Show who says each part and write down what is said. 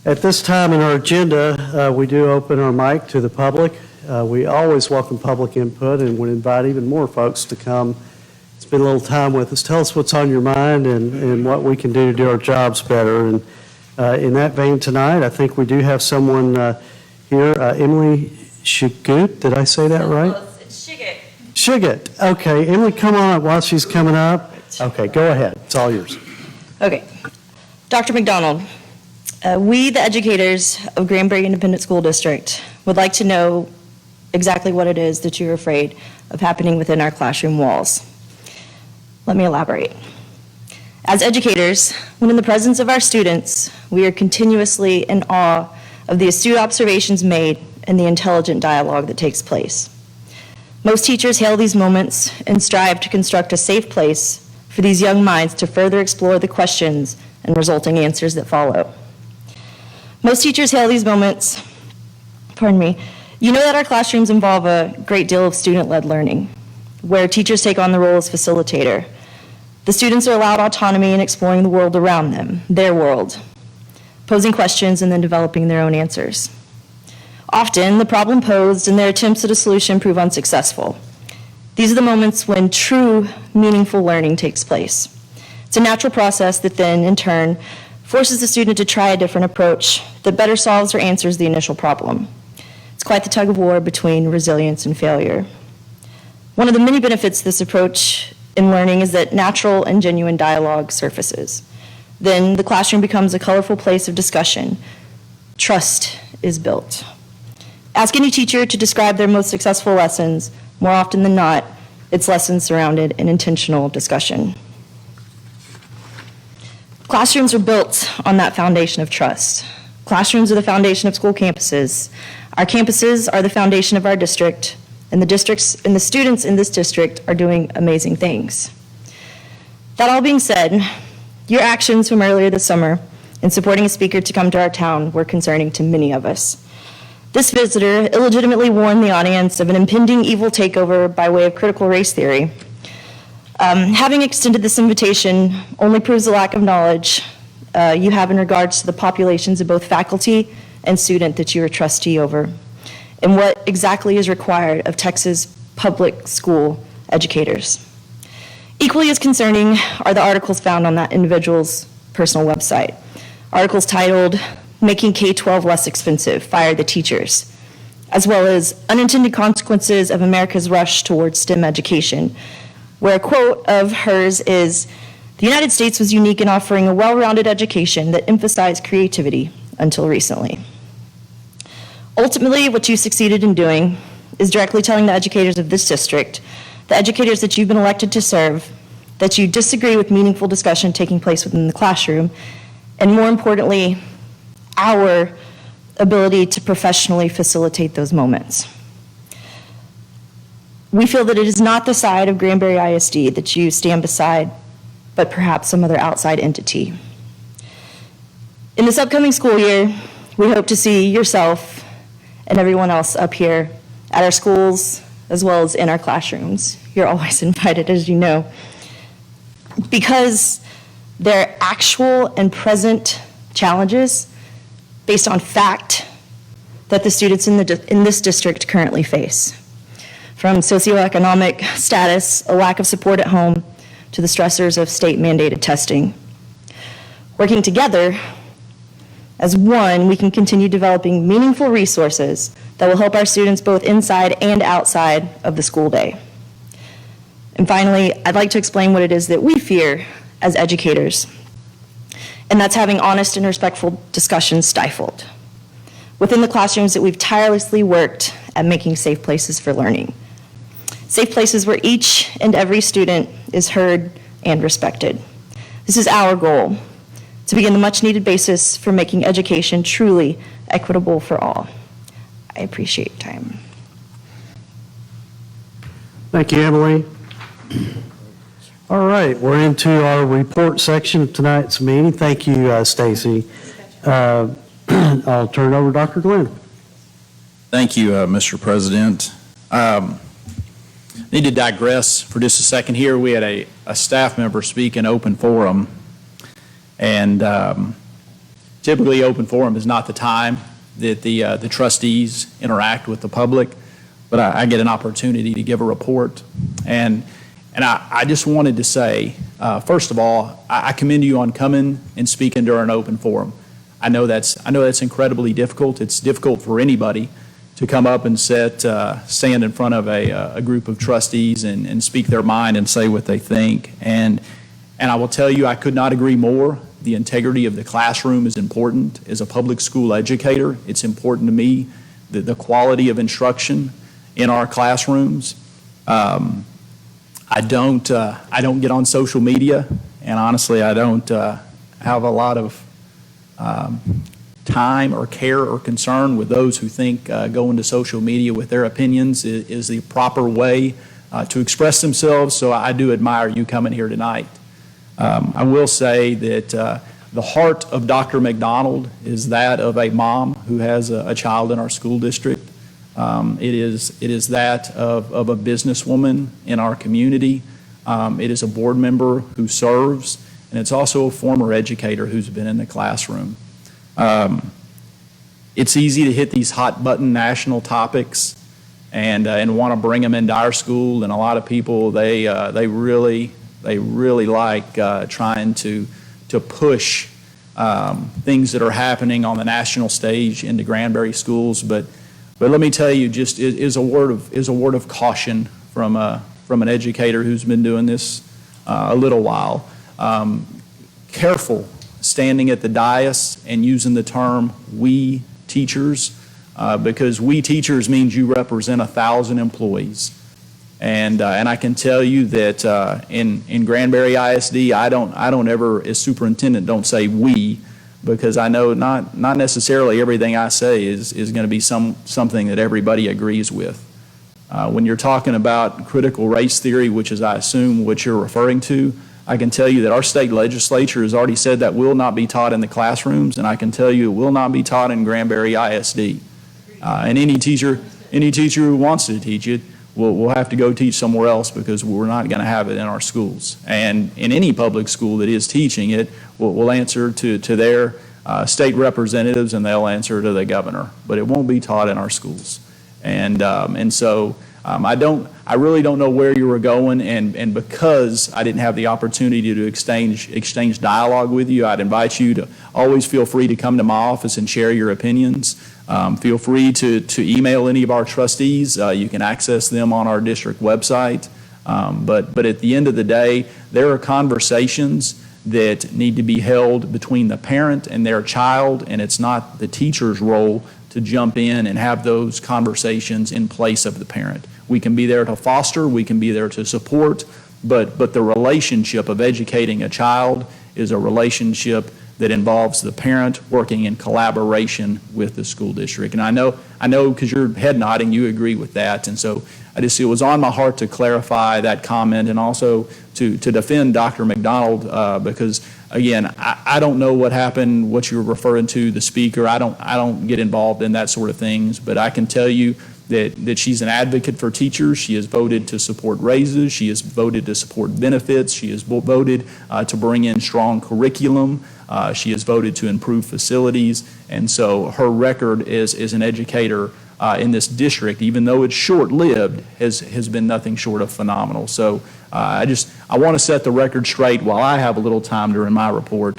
Speaker 1: At this time in our agenda, we do open our mic to the public. We always welcome public input and would invite even more folks to come spend a little time with us. Tell us what's on your mind and what we can do to do our jobs better. And in that vein tonight, I think we do have someone here, Emily Shigut. Did I say that right?
Speaker 2: It's Shigut.
Speaker 1: Shigut. Okay, Emily, come on up while she's coming up. Okay, go ahead. It's all yours.
Speaker 2: Okay. Dr. McDonald, we, the educators of Granbury Independent School District, would like to know exactly what it is that you're afraid of happening within our classroom walls. Let me elaborate. As educators, when in the presence of our students, we are continuously in awe of the astute observations made and the intelligent dialogue that takes place. Most teachers hail these moments and strive to construct a safe place for these young minds to further explore the questions and resulting answers that follow. Most teachers hail these moments, you know that our classrooms involve a great deal of student-led learning, where teachers take on the role as facilitator. The students are allowed autonomy in exploring the world around them, their world, posing questions and then developing their own answers. Often, the problem posed and their attempts at a solution prove unsuccessful. These are the moments when true, meaningful learning takes place. It's a natural process that then, in turn, forces the student to try a different approach that better solves or answers the initial problem. It's quite the tug of war between resilience and failure. One of the many benefits of this approach in learning is that natural and genuine dialogue surfaces. Then the classroom becomes a colorful place of discussion. Trust is built. Ask any teacher to describe their most successful lessons. More often than not, it's lessons surrounded in intentional discussion. Classrooms are built on that foundation of trust. Classrooms are the foundation of school campuses. Our campuses are the foundation of our district, and the students in this district are doing amazing things. That all being said, your actions from earlier this summer in supporting a speaker to come to our town were concerning to many of us. This visitor illegitimately warned the audience of an impending evil takeover by way of critical race theory. Having extended this invitation only proves the lack of knowledge you have in regards to the populations of both faculty and student that you are trustee over, and what exactly is required of Texas public school educators. Equally as concerning are the articles found on that individual's personal website. Articles titled, "Making K-12 Less Expensive, Fire the Teachers," as well as "Unintended Consequences of America's Rush Towards STEM Education," where a quote of hers is, "The United States was unique in offering a well-rounded education that emphasized creativity until recently." Ultimately, what you succeeded in doing is directly telling the educators of this district, the educators that you've been elected to serve, that you disagree with meaningful discussion taking place within the classroom, and more importantly, our ability to professionally facilitate those moments. We feel that it is not the side of Granbury ISD that you stand beside, but perhaps some other outside entity. In this upcoming school year, we hope to see yourself and everyone else up here at our schools as well as in our classrooms. You're always invited, as you know, because there are actual and present challenges based on fact that the students in this district currently face. From socioeconomic status, a lack of support at home, to the stressors of state-mandated testing. Working together, as one, we can continue developing meaningful resources that will help our students both inside and outside of the school day. And finally, I'd like to explain what it is that we fear as educators, and that's having honest and respectful discussions stifled within the classrooms that we've tirelessly worked at making safe places for learning. Safe places where each and every student is heard and respected. This is our goal, to begin the much-needed basis for making education truly equitable for all. I appreciate your time.
Speaker 1: Thank you, Emily. All right, we're into our report section of tonight's meeting. Thank you, Stacy. I'll turn it over to Dr. Glenn.
Speaker 3: Thank you, Mr. President. Need to digress for just a second here. We had a staff member speak in open forum, and typically open forum is not the time that the trustees interact with the public, but I get an opportunity to give a report. And I just wanted to say, first of all, I commend you on coming and speaking during an open forum. I know that's incredibly difficult. It's difficult for anybody to come up and stand in front of a group of trustees and speak their mind and say what they think. And I will tell you, I could not agree more. The integrity of the classroom is important. As a public school educator, it's important to me that the quality of instruction in our classrooms. I don't get on social media, and honestly, I don't have a lot of time or care or concern with those who think going to social media with their opinions is the proper way to express themselves. So I do admire you coming here tonight. I will say that the heart of Dr. McDonald is that of a mom who has a child in our school district. It is that of a businesswoman in our community. It is a board member who serves, and it's also a former educator who's been in the classroom. It's easy to hit these hot button national topics and want to bring them into our school, and a lot of people they really like trying to push things that are happening on the national stage into Granbury schools. But let me tell you, just is a word of caution from an educator who's been doing this a little while. Careful standing at the dais and using the term "we teachers," because we teachers means you represent 1,000 employees. And I can tell you that in Granbury ISD, I don't ever, as superintendent, don't say we, because I know not necessarily everything I say is going to be something that everybody agrees with. When you're talking about critical race theory, which is I assume what you're referring to, I can tell you that our state legislature has already said that will not be taught in the classrooms, and I can tell you it will not be taught in Granbury ISD. And any teacher who wants to teach it will have to go teach somewhere else, because we're not going to have it in our schools. And in any public school that is teaching it, will answer to their state representatives, and they'll answer to the governor. But it won't be taught in our schools. And so I really don't know where you were going, and because I didn't have the opportunity to exchange dialogue with you, I'd invite you to always feel free to come to my office and share your opinions. Feel free to email any of our trustees. You can access them on our district website. But at the end of the day, there are conversations that need to be held between the parent and their child, and it's not the teacher's role to jump in and have those conversations in place of the parent. We can be there to foster, we can be there to support, but the relationship of educating a child is a relationship that involves the parent working in collaboration with the school district. And I know because you're head nodding, you agree with that. And so it was on my heart to clarify that comment, and also to defend Dr. McDonald, because again, I don't know what happened, what you're referring to, the speaker. I don't get involved in that sort of things, but I can tell you that she's an advocate for teachers. She has voted to support raises. She has voted to support benefits. She has voted to bring in strong curriculum. She has voted to improve facilities. And so her record as an educator in this district, even though it's short-lived, has been nothing short of phenomenal. So I want to set the record straight while I have a little time during my report.